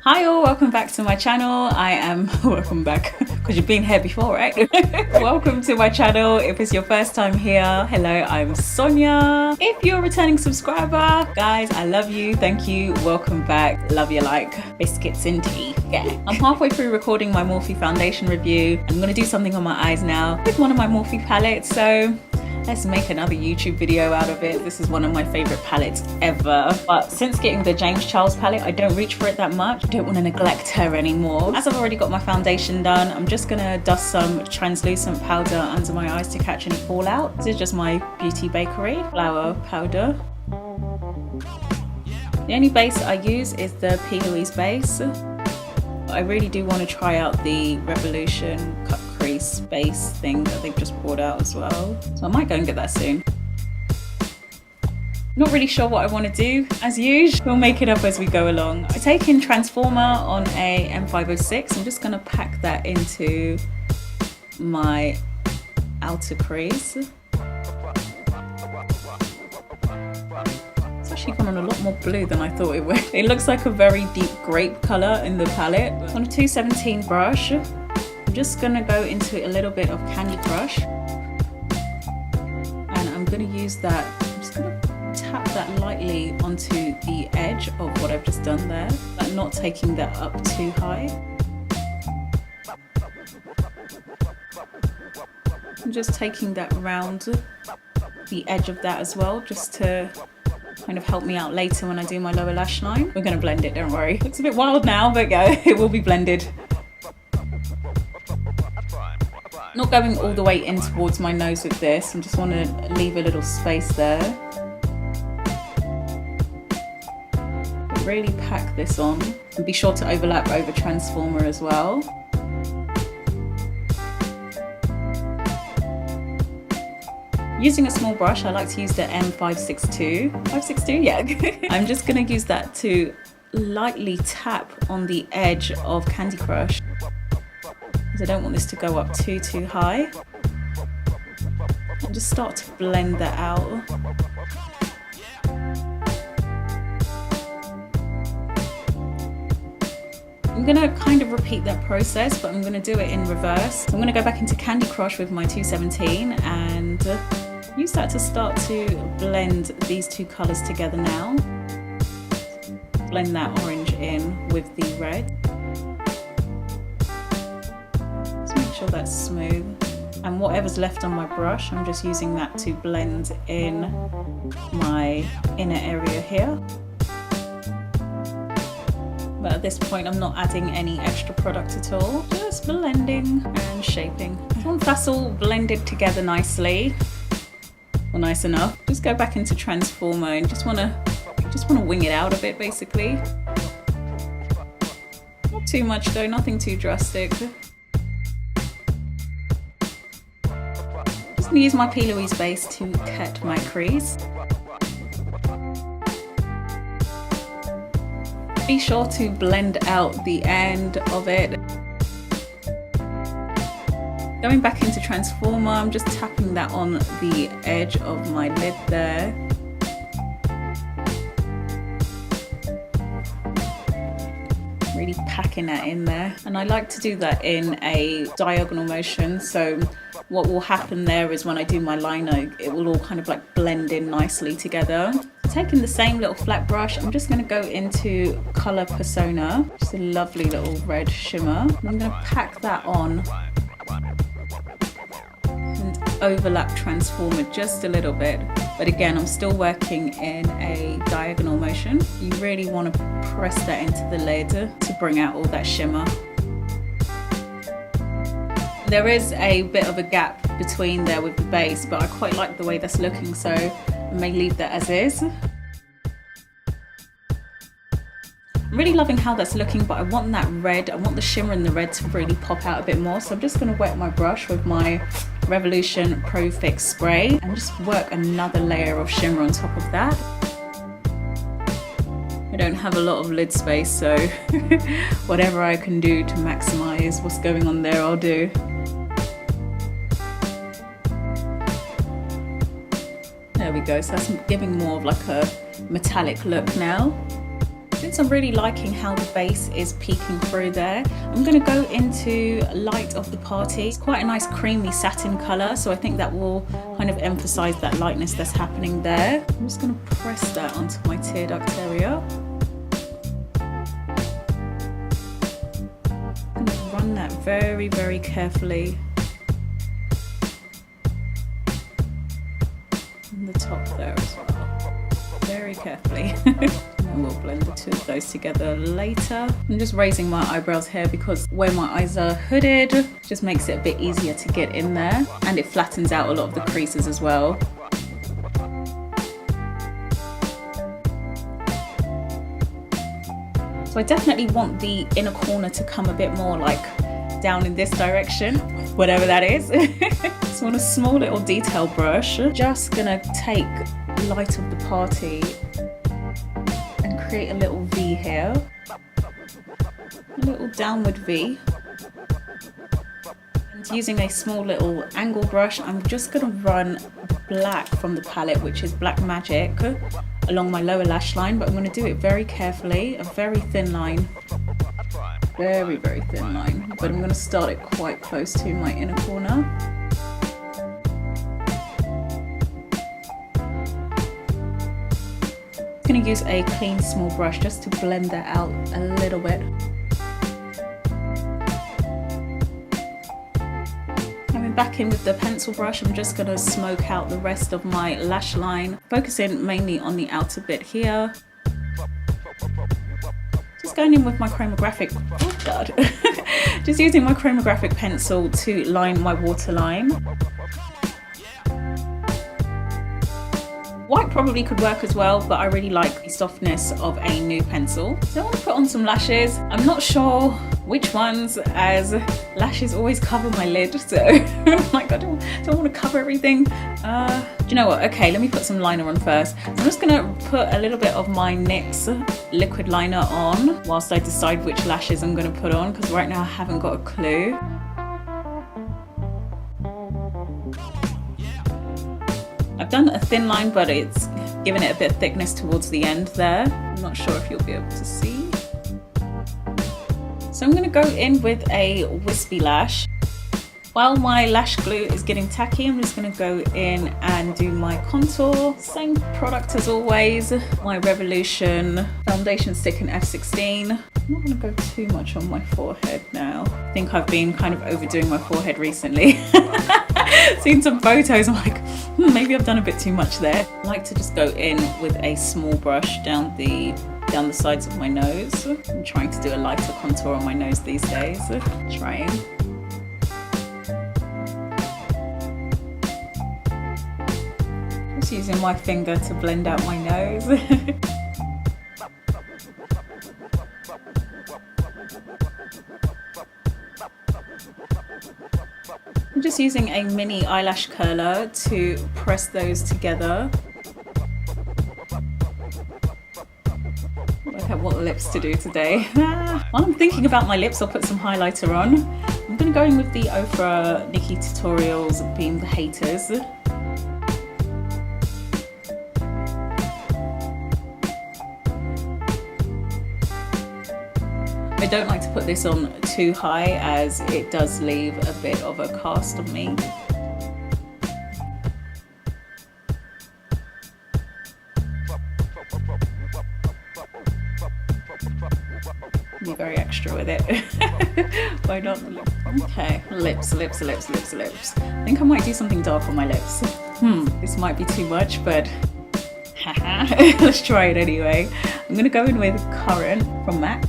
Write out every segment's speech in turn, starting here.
Hi all, welcome back to my channel. Welcome back, because you've been here before, right? Welcome to my channel. If it's your first time here, hello, I'm Sonia. If you're a returning subscriber, guys, I love you, thank you, welcome back. Love you like biscuits and tea. Yeah. I'm halfway through recording my Morphe foundation review. I'm gonna do something on my eyes now with one of my Morphe palettes, so let's make another YouTube video out of it. This is one of my favorite palettes ever. But since getting the James Charles palette, I don't reach for it that much. I don't want to neglect her anymore. As I've already got my foundation done, I'm just gonna dust some translucent powder under my eyes to catch any fallout. This is just my Beauty Bakerie flower powder. The only base I use is the P. Louise base. I really do want to try out the Revolution cut crease base thing that they've just brought out as well. So I might go and get that soon. Not really sure what I want to do. As usual, we'll make it up as we go along. I take in Transformer on a M506. I'm just going to pack that into my outer crease. It's actually gone on a lot more blue than I thought it would. It looks like a very deep grape colour in the palette. On a 217 brush, I'm just gonna go into a little bit of Candy Crush. And I'm gonna use that, I'm just gonna tap that lightly onto the edge of what I've just done there, but not taking that up too high. I'm just taking that around the edge of that as well, just to kind of help me out later when I do my lower lash line. We're gonna blend it, don't worry. Looks a bit wild now, but yeah, it will be blended. Not going all the way in towards my nose with this. I just want to leave a little space there. But really pack this on, and be sure to overlap over Transformer as well. Using a small brush, I like to use the M562. 562, yeah. I'm just gonna use that to lightly tap on the edge of Candy Crush, because I don't want this to go up too high. And just start to blend that out. I'm gonna kind of repeat that process, but I'm gonna do it in reverse. So I'm gonna go back into Candy Crush with my 217 and use that to start to blend these two colours together now. Blend that orange in with the red. Just make sure that's smooth. And whatever's left on my brush, I'm just using that to blend in my inner area here. But at this point, I'm not adding any extra product at all. Just blending and shaping. Once that's all blended together nicely, or nice enough, just go back into Transformer and just wanna wing it out a bit, basically. Not too much though, nothing too drastic. Just gonna use my P. Louise base to cut my crease. Be sure to blend out the end of it. Going back into Transformer, I'm just tapping that on the edge of my lid there. Really packing that in there. And I like to do that in a diagonal motion, so what will happen there is when I do my liner, it will all kind of like blend in nicely together. Taking the same little flat brush, I'm just going to go into Color Persona, just a lovely little red shimmer. And I'm going to pack that on and overlap Transformer just a little bit. But again, I'm still working in a diagonal motion. You really want to press that into the lid to bring out all that shimmer. There is a bit of a gap between there with the base, but I quite like the way that's looking, so I may leave that as is. I'm really loving how that's looking, but I want that red, I want the shimmer in the red to really pop out a bit more. So I'm just going to wet my brush with my Revolution Pro Fix spray and just work another layer of shimmer on top of that. I don't have a lot of lid space, so whatever I can do to maximize what's going on there, I'll do. There we go, so that's giving more of like a metallic look now. Since I'm really liking how the base is peeking through there, I'm going to go into Light of the Party. It's quite a nice creamy satin colour, so I think that will kind of emphasise that lightness that's happening there. I'm just going to press that onto my tear duct area. I'm going to run that very, very carefully on the top there as well. Very carefully. And we'll blend the two of those together later. I'm just raising my eyebrows here because where my eyes are hooded just makes it a bit easier to get in there, and it flattens out a lot of the creases as well. So I definitely want the inner corner to come a bit more like down in this direction, whatever that is. So on a small little detail brush, just gonna take Light of the Party and create a little V here, a little downward V. And using a small little angle brush, I'm just gonna run black from the palette, which is Black Magic, along my lower lash line, but I'm gonna do it very carefully, a very thin line. Very, very thin line, but I'm going to start it quite close to my inner corner. I'm going to use a clean small brush just to blend that out a little bit. Coming back in with the pencil brush, I'm just going to smoke out the rest of my lash line, focusing mainly on the outer bit here. Just going in with my Chromagraphic, oh god, just using my Chromagraphic pencil to line my waterline. White probably could work as well, but I really like the softness of a nude pencil. So I want to put on some lashes. I'm not sure which ones, as lashes always cover my lid, so I'm like, I don't want to cover everything. Do you know what? Okay, let me put some liner on first. So I'm just going to put a little bit of my NYX liquid liner on whilst I decide which lashes I'm going to put on, because right now I haven't got a clue. I've done a thin line, but it's given it a bit of thickness towards the end there. I'm not sure if you'll be able to see. So I'm going to go in with a wispy lash. While my lash glue is getting tacky, I'm just going to go in and do my contour. Same product as always, my Revolution foundation stick in F16. I'm not going to go too much on my forehead now. I think I've been kind of overdoing my forehead recently. Seen some photos, I'm like, maybe I've done a bit too much there. I like to just go in with a small brush down the sides of my nose. I'm trying to do a lighter contour on my nose these days. Trying. Just using my finger to blend out my nose. I'm just using a mini eyelash curler to press those together. Look at what lips to do today. While I'm thinking about my lips, I'll put some highlighter on. I'm going to go in with the Ofra Nikki Tutorials Beam the Haters. I don't like to put this on too high, as it does leave a bit of a cast on me. Be very extra with it. Why not? Okay, lips. I think I might do something dark on my lips. This might be too much, but let's try it anyway. I'm gonna go in with Currant from MAC.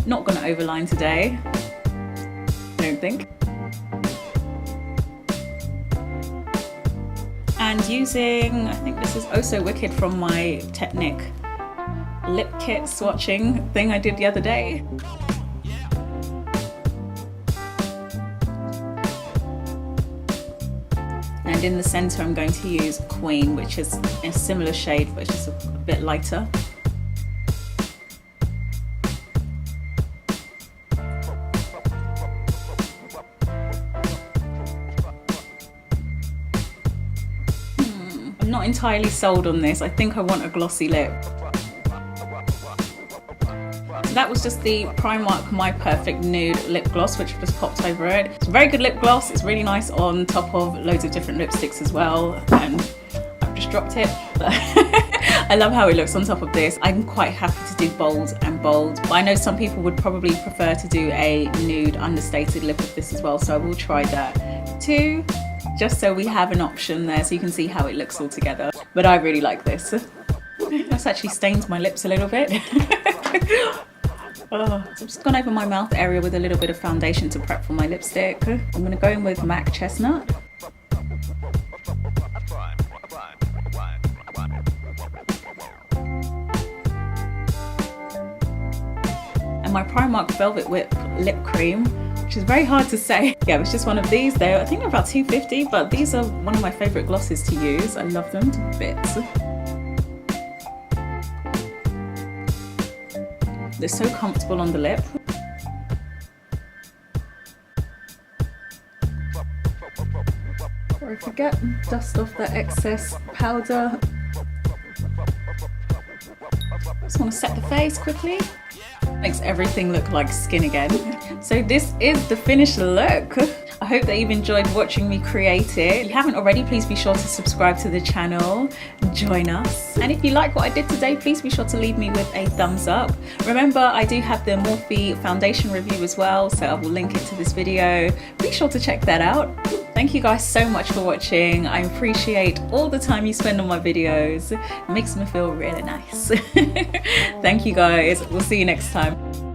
Not gonna overline today, I don't think. And using, I think this is Oh So Wicked from my Technic lip kit swatching thing I did the other day. And in the center I'm going to use Queen, which is a similar shade but it's just a bit lighter. I'm not entirely sold on this. I think I want a glossy lip. So that was just the Primark My Perfect Nude Lip Gloss, which just popped over it. It's a very good lip gloss. It's really nice on top of loads of different lipsticks as well. And I've just dropped it. I love how it looks on top of this. I'm quite happy to do bold and bold, but I know some people would probably prefer to do a nude understated lip of this as well, so I will try that too, just so we have an option there so you can see how it looks all together. But I really like this. This actually stains my lips a little bit. Oh, so I've just gone over my mouth area with a little bit of foundation to prep for my lipstick. I'm going to go in with MAC Chestnut. And my Primark Velvet Whip lip cream, which is very hard to say. Yeah, it's just one of these. I think they're about $2.50, but these are one of my favorite glosses to use. I love them to bits. They're so comfortable on the lip. Before I forget, dust off that excess powder. Just want to set the face quickly. Makes everything look like skin again. So this is the finished look. I hope that you've enjoyed watching me create it. If you haven't already, please be sure to subscribe to the channel, join us. And if you like what I did today, please be sure to leave me with a thumbs up. Remember, I do have the Morphe foundation review as well, so I will link it to this video. Be sure to check that out. Thank you guys so much for watching. I appreciate all the time you spend on my videos. It makes me feel really nice. Thank you guys. We'll see you next time.